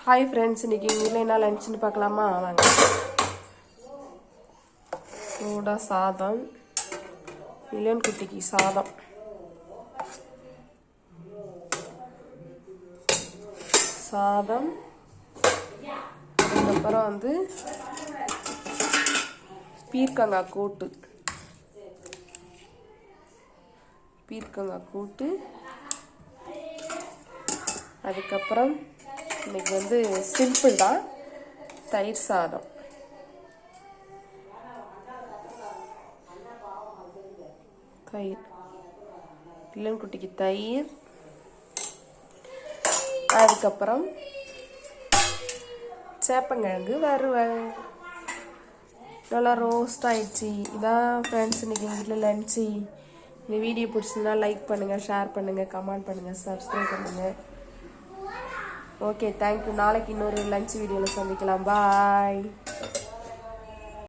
Hi friends, இன்றைக்கி எங்கள் வீட்டில் என்ன லஞ்சுன்னு பார்க்கலாமா? வாங்க. சூடாக சாதம், மில்லியன் குட்டிக்கு சாதம், அதுக்கப்புறம் பீர்க்கங்காய் கூட்டு, அதுக்கப்புறம் இன்னைக்கு சிம்பிள் தான், தயிர் சாதம். பிள்ளைக்குட்டிக்கு தயிர், அதுக்கப்புறம் சேப்பங்கிழங்கு வறுவல். நல்லா ரோஸ்ட் ஆயிடுச்சு. இதான் ஃப்ரெண்ட்ஸ் இன்னைக்கு எங்கள் வீட்டில் லன்ச்சு. இந்த வீடியோ பிடிச்சிருந்தா லைக் பண்ணுங்கள், ஷேர் பண்ணுங்கள், கமெண்ட் பண்ணுங்கள், சப்ஸ்கிரைப் பண்ணுங்கள். Okay, thank you. நாளைக்கு இன்னொரு லன்ச் வீடியோவில் சந்திக்கலாம். பாய்.